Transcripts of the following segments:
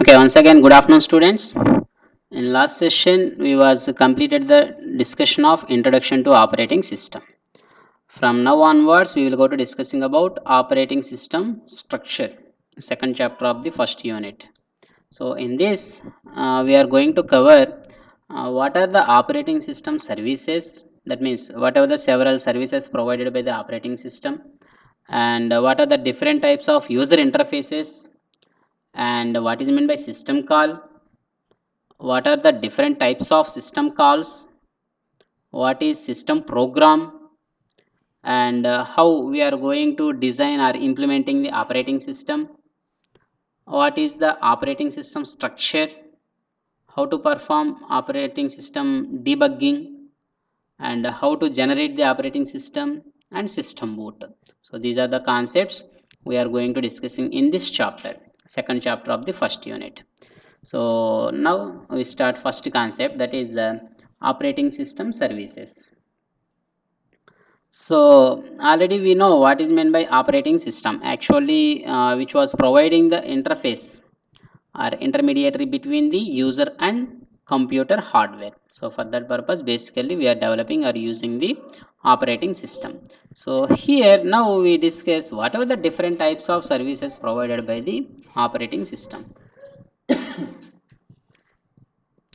Okay, once again, good afternoon, students. In last session, we was completed the discussion of introduction to operating system. From now onwards, we will go to discussing about operating system structure, second chapter of the first unit. So, in this, we are going to cover what are the operating system services. That means, what are the several services provided by the operating system, and what are the different types of user interfaces, and what is meant by system call, what are the different types of system calls, what is system program, and how we are going to design or implementing the operating system, what is the operating system structure, how to perform operating system debugging, and how to generate the operating system and system boot. So these are the concepts we are going to discussing in this chapter, second chapter of the first unit. So now we start first concept, that is the operating system services. So already we know what is meant by operating system, actually which was providing the interface or intermediary between the user and computer hardware. So for that purpose, basically we are developing or using the operating system. So here now we discuss whatever the different types of services provided by the operating system.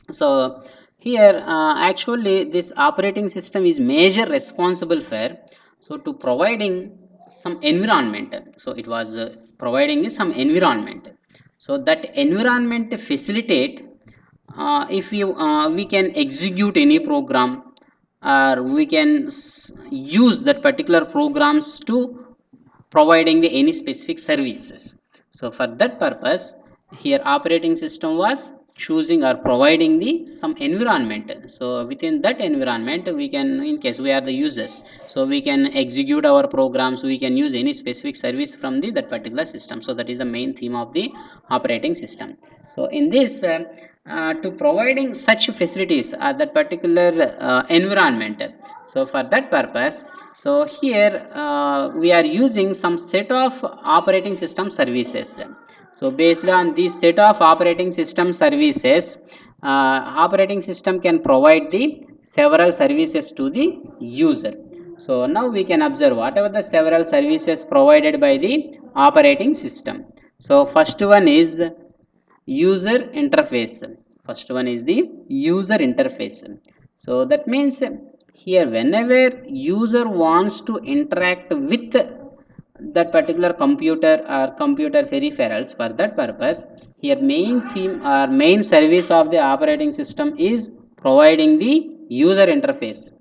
So here actually this operating system is major responsible for so to providing some environment. So it was providing some environment, so that environment facilitate if you we can execute any program, or we can use that particular programs to providing the any specific services. So for that purpose, here operating system was choosing or providing the some environment. So within that environment, we can, in case we are the users, so we can execute our programs, we can use any specific service from the that particular system. So that is the main theme of the operating system. So in this to providing such facilities at that particular environment. So for that purpose, so here we are using some set of operating system services. So based on this set of operating system services, operating system can provide the several services to the user. So now we can observe whatever the several services provided by the operating system. So first one is user interface. First one is the user interface. So that means here whenever user wants to interact with that particular computer or computer peripherals, for that purpose here main theme or main service of the operating system is providing the user interface.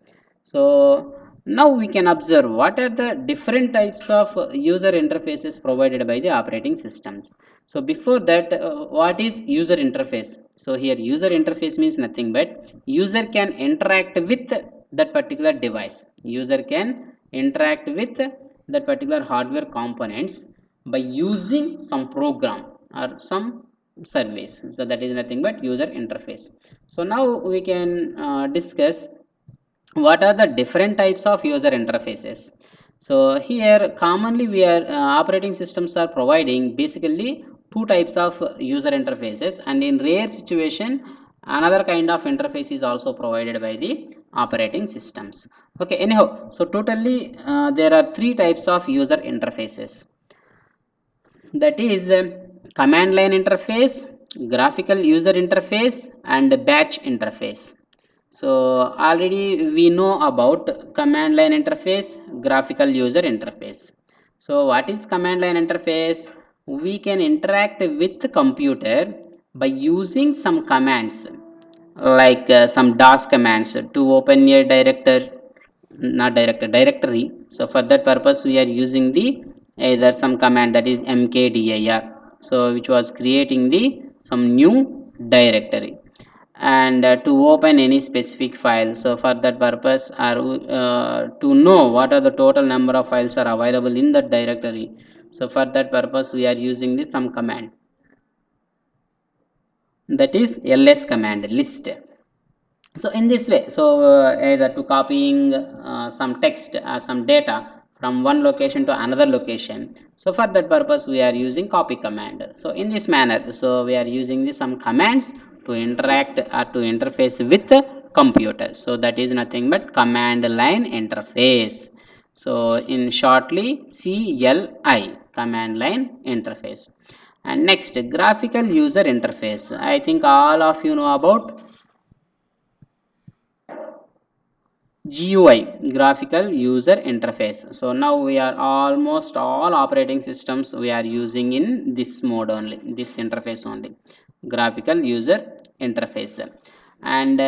So now we can observe what are the different types of user interfaces provided by the operating systems. So before that, what is user interface? So here user interface means nothing but user can interact with that particular device. User can interact with that particular hardware components by using some program or some service. So that is nothing but user interface. So now we can discuss what are the different types of user interfaces. So here commonly we are operating systems are providing basically two types of user interfaces, and in rare situation another kind of interface is also provided by the operating systems. Okay, anyhow, so totally there are three types of user interfaces, that is command line interface, graphical user interface, and batch interface. So already we know about command line interface, graphical user interface. So what is command line interface? We can interact with the computer by using some commands, like some DOS commands to open a director, not director, directory. So for that purpose we are using the either some command, that is mkdir, so which was creating the some new directory, and to open any specific file. So for that purpose, or to know what are the total number of files are available in that directory, so for that purpose we are using this some command, that is ls command, list. So in this way, so either to copying some text, some data from one location to another location. So for that purpose we are using copy command. So in this manner, so we are using some commands to interact or to interface with the computer. So that is nothing but command line interface. So in shortly CLI, command line interface. And next, graphical user interface. I think all of you know about GUI, graphical user interface. So now we are almost all operating systems we are using in this mode only, this interface only, graphical user interface. And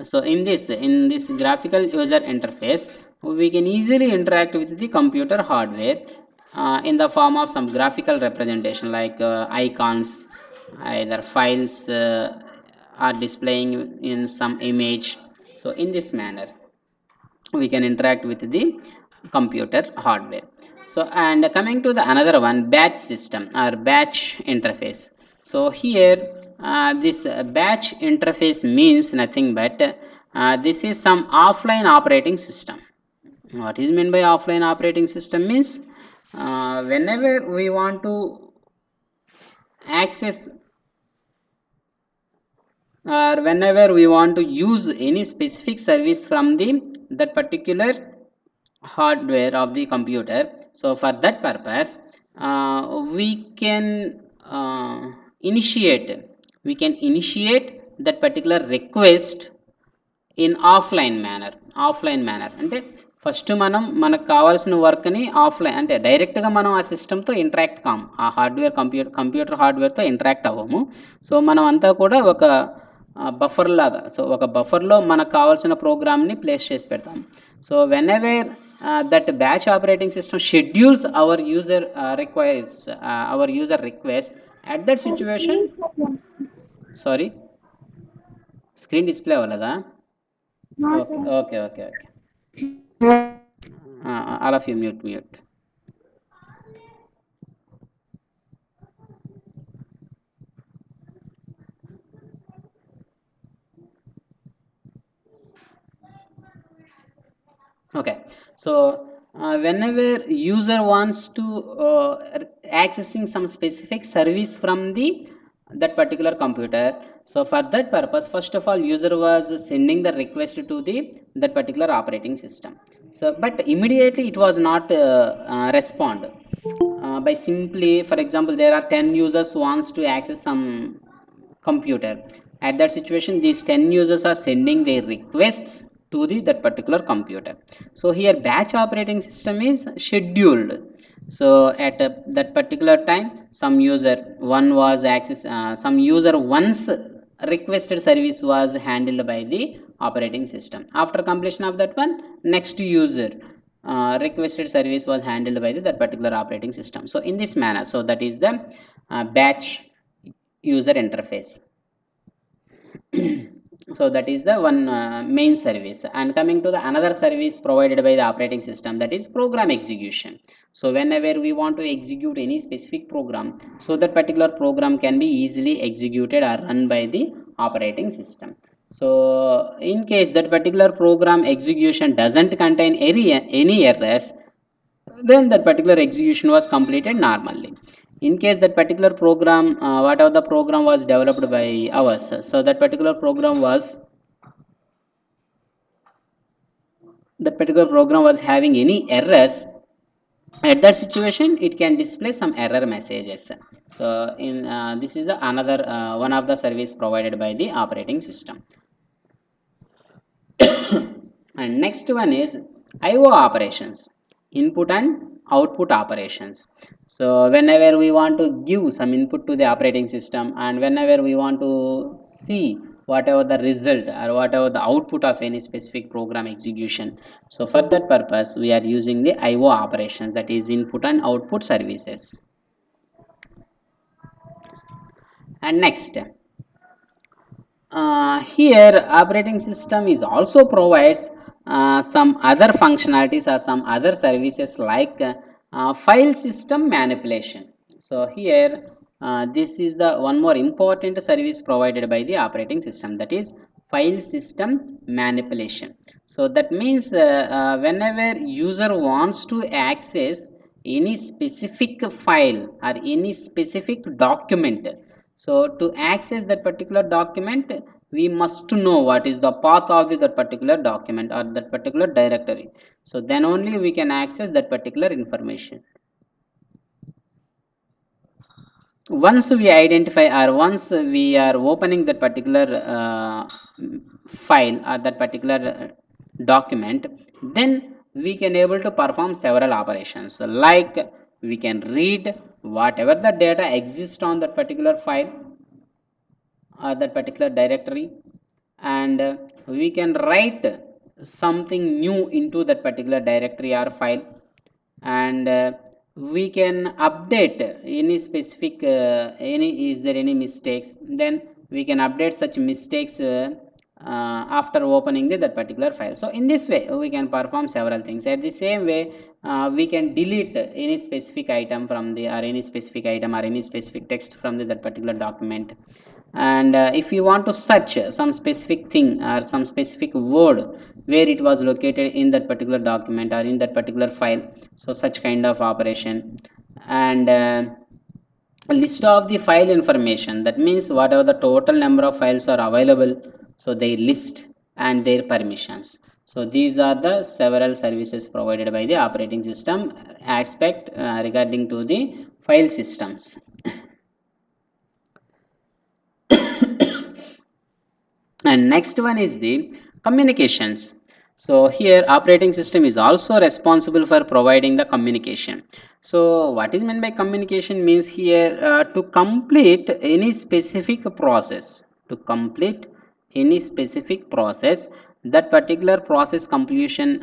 so in this graphical user interface, we can easily interact with the computer hardware in the form of some graphical representation like icons, either files are displaying in some image. So in this manner we can interact with the computer hardware. So and coming to the another one, batch system or batch interface. So here this batch interface means nothing but this is some offline operating system. What is meant by offline operating system means whenever we want to access or whenever we want to use any specific service from the that particular hardware of the computer. So for that purpose we can initiate we can initiate that particular request in offline manner అంటే first మనకు కావాల్సిన వర్క్ని offline అంటే డైరెక్ట్గా మనం ఆ సిస్టమ్తో interact కాము, ఆ కంప్యూటర్ హార్డ్వేర్తో ఇంటరాక్ట్ అవ్వము. సో మనం అంతా కూడా ఒక బఫర్ లాగా, సో ఒక బఫర్లో మనకు కావాల్సిన ప్రోగ్రామ్ని ప్లేస్ చేసి పెడతాం. So when ever that batch operating system schedules our user request, at that situation, sorry, screen display అవ్వలేదా? Okay. All of you mute. Okay, so whenever user wants to accessing some specific service from that particular computer, so for that purpose first of all user was sending the request to that particular operating system. So but immediately it was not respond by simply, for example, there are 10 users who wants to access some computer. At that situation these 10 users are sending their requests to that particular computer. So here batch operating system is scheduled. So at that particular time some user once requested service was handled by the operating system. After completion of that one, next user requested service was handled by that particular operating system. So in this manner, so that is the batch user interface. So that is the one main service. And coming to the another service provided by the operating system, that is program execution. So whenever we want to execute any specific program, so that particular program can be easily executed or run by the operating system. So in case that particular program execution doesn't contain any errors, then that particular execution was completed normally. In case that particular program whatever the program was developed by ours, so that particular program was having any errors, at that situation it can display some error messages. So in this is the another one of the service provided by the operating system. And next one is IO operations, input and output operations. So whenever we want to give some input to the operating system and whenever we want to see whatever the result or whatever the output of any specific program execution, so for that purpose we are using the IO operations, that is input and output services. And next here operating system is also provides some other functionalities or some other services like file system manipulation. So here this is the one more important service provided by the operating system, that is file system manipulation. So that means whenever user wants to access any specific file or any specific document, so to access that particular document, we must know what is the path of that particular document or that particular directory. So then only we can access that particular information. Once we identify or once we are opening that particular file or that particular document, then we can able to perform several operations, like we can read whatever the data exists on that particular file or that particular directory, and we can write something new into that particular directory or file, and we can update any specific any is there any mistakes, then we can update such mistakes after opening that particular file. So in this way we can perform several things. At the same way we can delete any specific item from the or any specific item or any specific text from that particular document. And if you want to search some specific thing or some specific word where it was located in that particular document or in that particular file, so such kind of operation. And a list of the file information, that means whatever the total number of files are available, so they list and their permissions. So these are the several services provided by the operating system aspect regarding to the file systems. And next one is the communications. So here operating system is also responsible for providing the communication. So what is meant by communication means here to complete any specific process, to complete any specific process, that particular process completion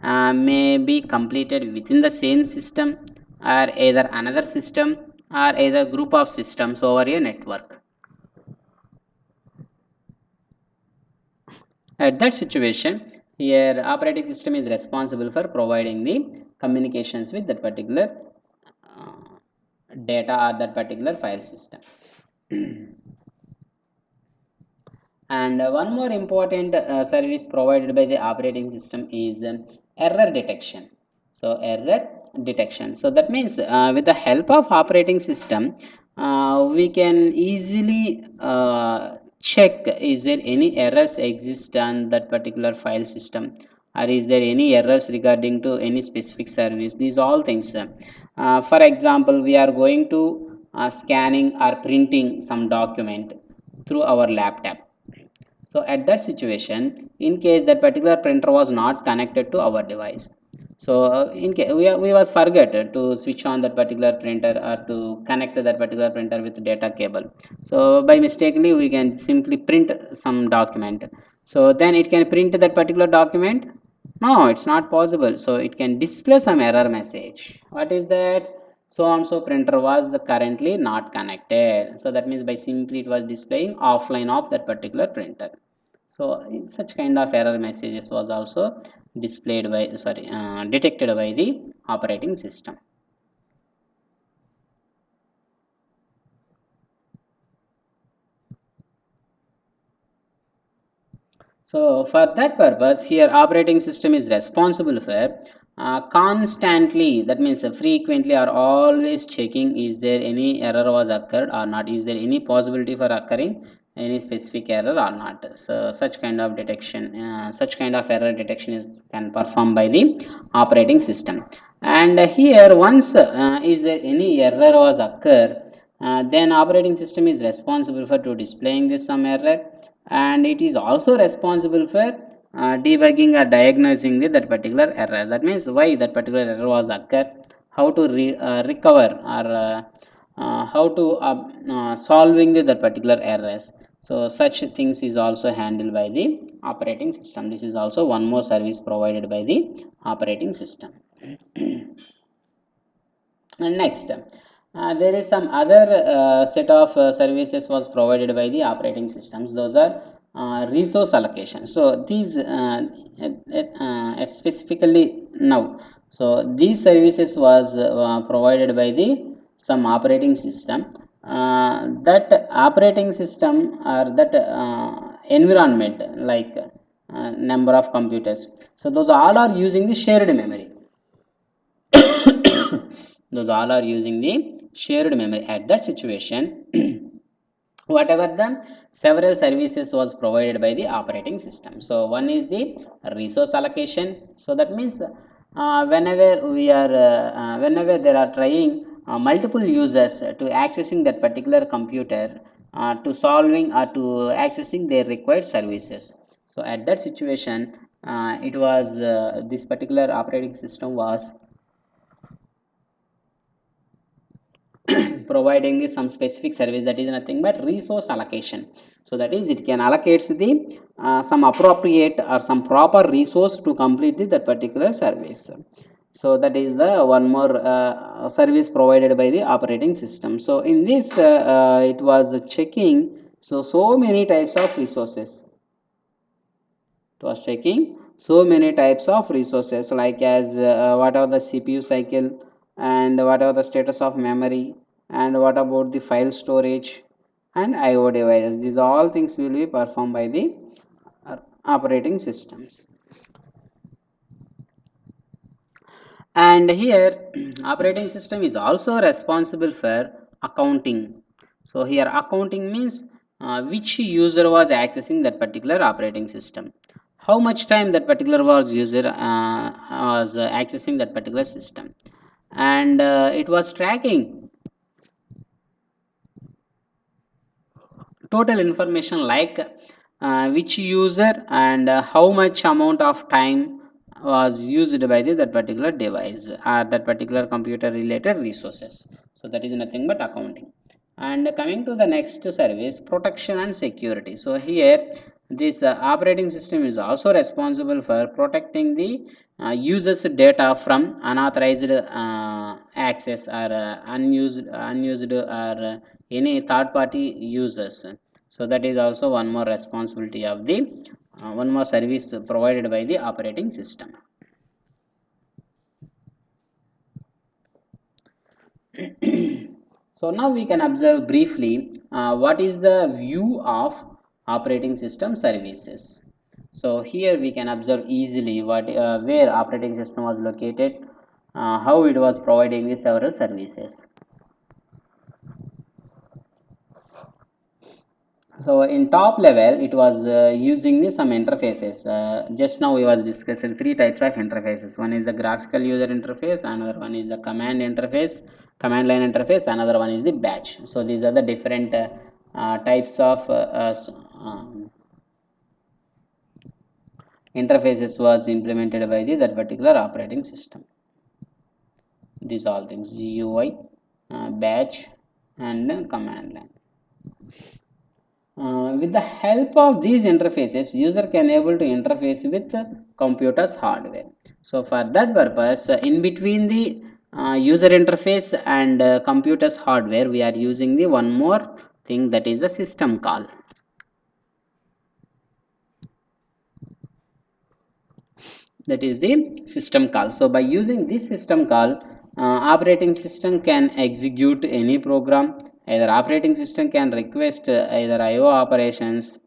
may be completed within the same system or either another system or either group of systems over a network. At that situation, here operating system is responsible for providing the communications with that particular uh, data or that particular file system. And one more important service provided by the operating system is error detection. So error detection. So that means with the help of operating system, we can easily check is there any errors exist on that particular file system, or is there any errors regarding to any specific service. These all things. For example, we are going to scanning or printing some document through our laptop. So at that situation, in case that particular printer was not connected to our device, so in case we was forget to switch on that particular printer or to connect that particular printer with data cable. So by mistakenly we can simply print some document. So then it can print that particular document. No, it's not possible. So it can display some error message. What is that? So and so printer was currently not connected. So that means by simply it was displaying offline of that particular printer. So in such kind of error messages was also displayed by detected by the operating system. So for that purpose, here operating system is responsible for constantly, that means frequently or always checking is there any error was occurred or not, is there any possibility for occurring any specific error or not. So such kind of detection, such kind of error detection is can perform by the operating system. And here once is there any error was occur, then operating system is responsible for to displaying this some error, and it is also responsible for debugging or diagnosing that particular error. That means why that particular error was occur, how to recover or how to solving that particular errors. So such things is also handled by the operating system. This is also one more service provided by the operating system. And next, there is some other set of services was provided by the operating systems. Those are resource allocation. So these specifically now. So these services was provided by the some operating system. That operating system or that environment, like number of computers. So those all are using the shared memory. Those all are using the shared memory. At that situation, whatever the several services was provided by the operating system. So one is the resource allocation. So that means whenever there are trying multiple users to accessing that particular computer, to solving or to accessing their required services. So at that situation, it was this particular operating system was providing some specific service, that is nothing but resource allocation. So that is, it can allocate the some appropriate or some proper resource to complete that particular service. So that is the one more service provided by the operating system. So in this it was checking so many types of resources. It was checking so many types of resources, like as what are the CPU cycle, and what are the status of memory, and what about the file storage and IO devices. These all things will be performed by the operating systems. And here operating system is also responsible for accounting. So here accounting means which user was accessing that particular operating system, how much time that particular was user was accessing that particular system, and it was tracking total information, like which user and how much amount of time was used by that particular device or that particular computer related resources. So that is nothing but accounting. And coming to the next service, protection and security. So here this operating system is also responsible for protecting the users data from unauthorized access or unused or any third party users. So that is also one more responsibility of the one more service provided by the operating system. So now we can observe briefly what is the view of operating system services. So here we can observe easily what where operating system was located, how it was providing the several services. So in top level, it was using some interfaces. Just now we was discussing three types of interfaces. One is the graphical user interface, another one is the command interface, command line interface, another one is the batch. So these are the different types of interfaces was implemented by that particular operating system. These all things: GUI, batch, and then command line. With the help of these interfaces, user can able to interface with computer's hardware. So for that purpose, in between the user interface and computer's hardware, we are using the one more thing, that is a system call. That is the system call. So by using this system call, operating system can execute any program. Either operating system can request either IO operations,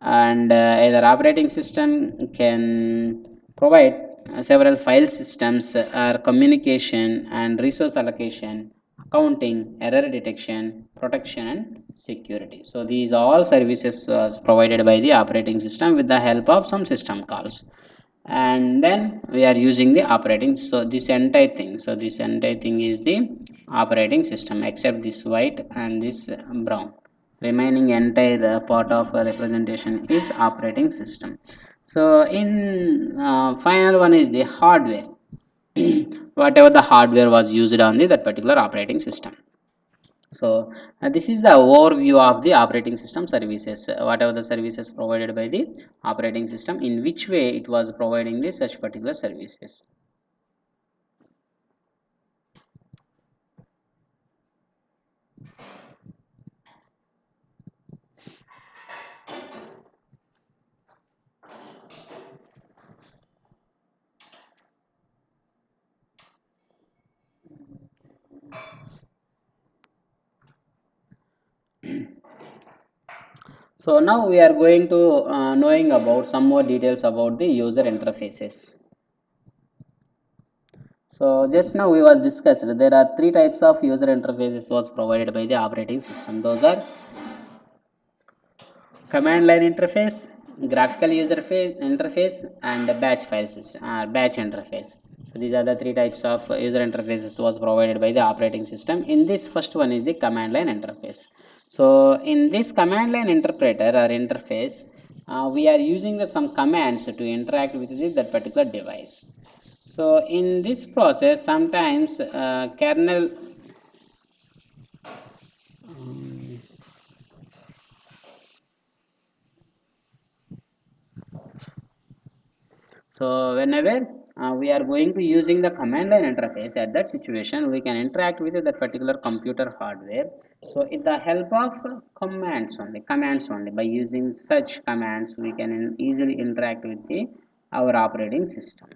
and either operating system can provide several file systems or communication and resource allocation, accounting, error detection, protection, and security. So these all services was provided by the operating system with the help of some system calls. And then we are using the operating. So this entire thing is the operating system, except this white and this brown. Remaining entire part of representation is operating system. So in final one is the hardware. Whatever the hardware was used on that particular operating system. So this is the overview of the operating system services. Whatever the services provided by the operating system, in which way it was providing the such particular services. So now we are going to knowing about some more details about the user interfaces. So just now we was discussed there are three types of user interfaces was provided by the operating system. Those are command line interface, graphical user interface, and the batch file system, batch interface. So these are the three types of user interfaces was provided by the operating system. In this first one is the command line interface. So in this command line interpreter or interface, we are using some commands to interact with that particular device. So in this process, sometimes kernel So whenever we are going to using the command line interface at that situation, we can interact with that particular computer hardware. So with the help of commands only, by using such commands, we can easily interact with our operating system.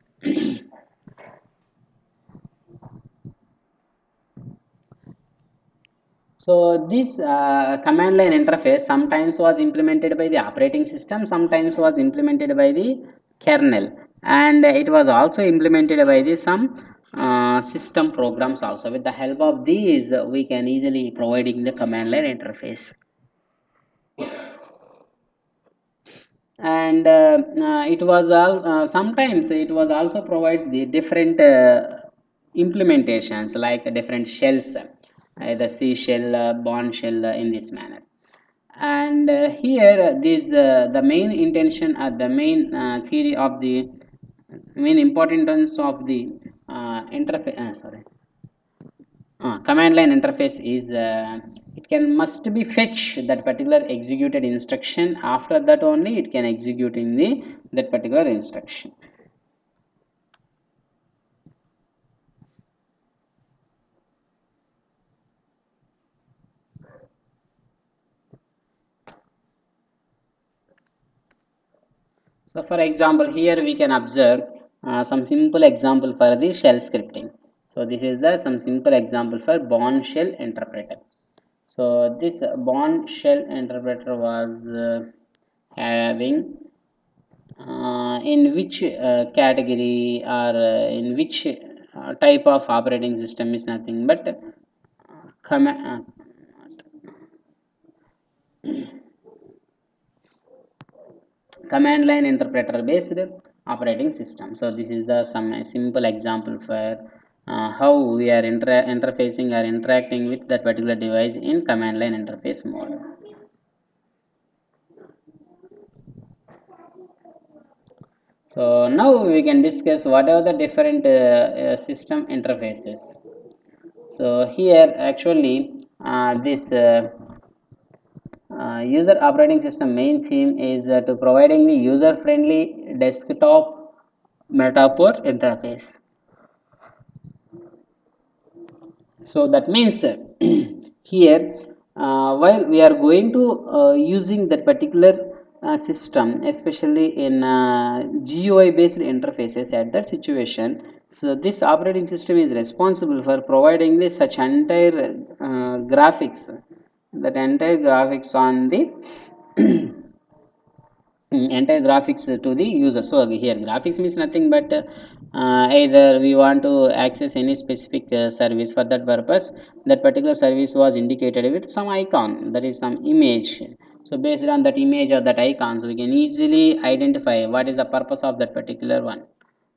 So this command line interface sometimes was implemented by the operating system, sometimes was implemented by the kernel, and it was also implemented by the some system programs also. With the help of these, we can easily providing the command line interface. And it was all sometimes it was also provides the different implementations like different shells, the C shell, Bourne shell, in this manner. And here this the main intention or the main theory of the main importance of the interface sorry command line interface is it can must be fetch that particular executed instruction. After that only it can execute in the that particular instruction. So for example, here we can observe some simple example for the shell scripting. So this is the some simple example for Bourne shell interpreter. So this Bourne shell interpreter was having in which category or in which type of operating system is nothing but command line interpreter based operating system. So this is the some simple example for how we are interfacing or interacting with that particular device in command line interface mode. So now we can discuss what are the different system interfaces. So here actually this user operating system main theme is to providing the user friendly desktop metaphor interface. So that means here while we are going to using that particular system, especially in GUI based interfaces at that situation, so this operating system is responsible for providing the such entire graphics, that entire graphics on the entire graphics to the user. So here graphics means nothing but either we want to access any specific service. For that purpose, that particular service was indicated with some icon, that is some image. So based on that image or that icons, we can easily identify what is the purpose of that particular one.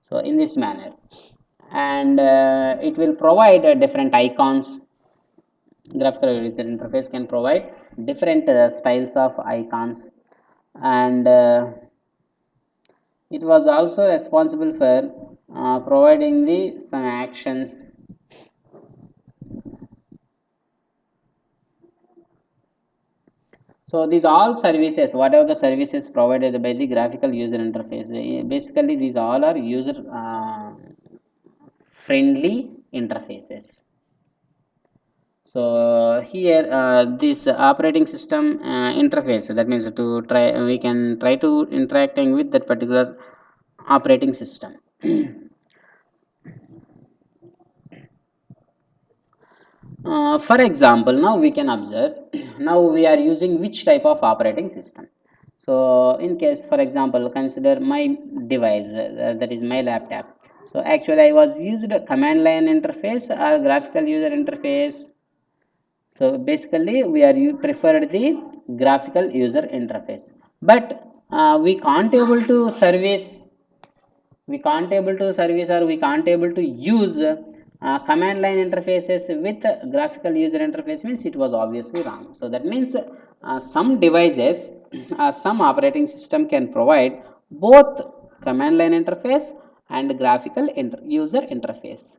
So in this manner, and it will provide different icons. Graphical user interface can provide different styles of icons, and it was also responsible for providing the some actions. So these all services, whatever the services provided by the graphical user interface, basically these all are user friendly interfaces. So here this operating system interface, that means to try we can try to interacting with that particular operating system. For example, now we can observe now we are using which type of operating system. So in case, for example, consider my device, that is my laptop. So actually I was used a command line interface or graphical user interface. So basically we are preferred the graphical user interface, but we can't able to service, we can't able to service or we can't able to use command line interfaces with graphical user interface, means it was obviously wrong. So that means some devices some operating system can provide both command line interface and graphical user interface.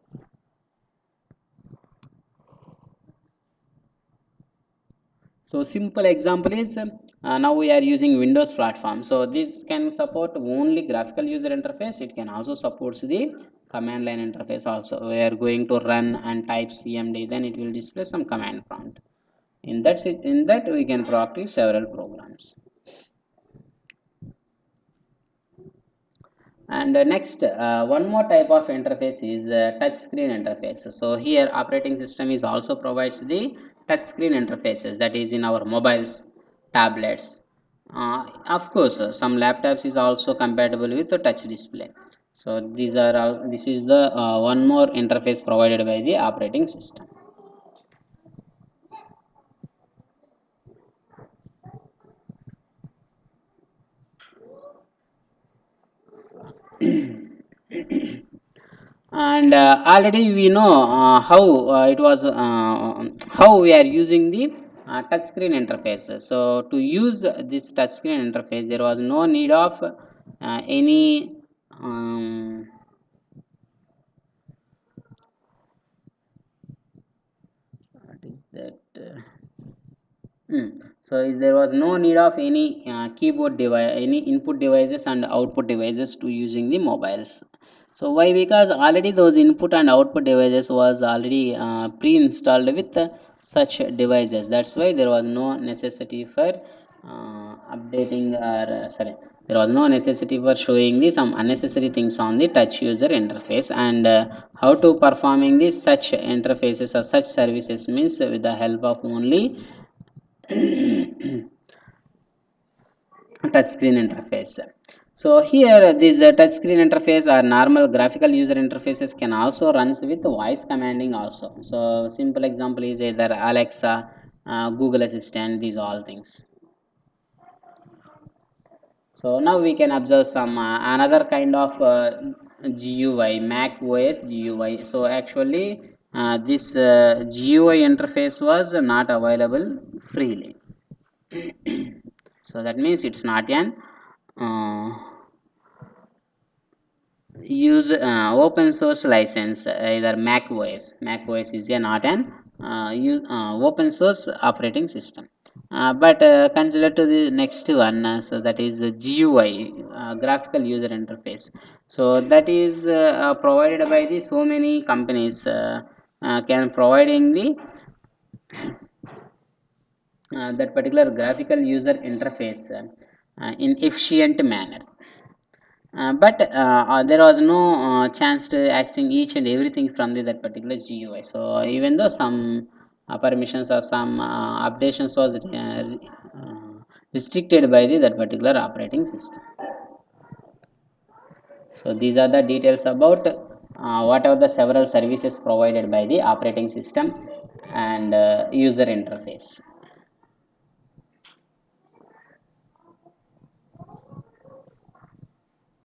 So simple example is now we are using Windows platform. So this can support only graphical user interface. It can also supports the command line interface also. We are going to run and type CMD, then it will display some command prompt. In that we can practice several programs. And next, one more type of interface is touch screen interface. So here operating system is also provides the touch screen interfaces, that is in our mobiles, tablets. Of course, some laptops is also compatible with the touch display. So these are all, this is the one more interface provided by the operating system. And already we know how it was how we are using the touch screen interface. So to use this touch screen interface, there was no need of any what is that so is there was no need of any keyboard device, any input devices and output devices to using the mobiles. So why? Because already those input and output devices was already pre-installed with such devices. That's why there was no necessity for updating or sorry, there was no necessity for showing the some unnecessary things on the touch user interface. And how to performing this such interfaces or such services means with the help of only touch screen interface. So here this touch screen interface or normal graphical user interfaces can also runs with voice commanding also. So simple example is either Alexa, Google Assistant, these all things. So now we can observe some another kind of GUI, Mac OS GUI. So actually this GUI interface was not available freely. So that means it's not an uh, use open source license, either Mac OS is a not an open source operating system. But consider to the next one, so that is GUI, graphical user interface. So that is provided by the so many companies can providing the that particular graphical user interface in efficient manner. But there was no chance to accessing each and everything from that particular GUI. So even though some permissions or some updations was restricted by that particular operating system. So these are the details about what are the several services provided by the operating system and user interface.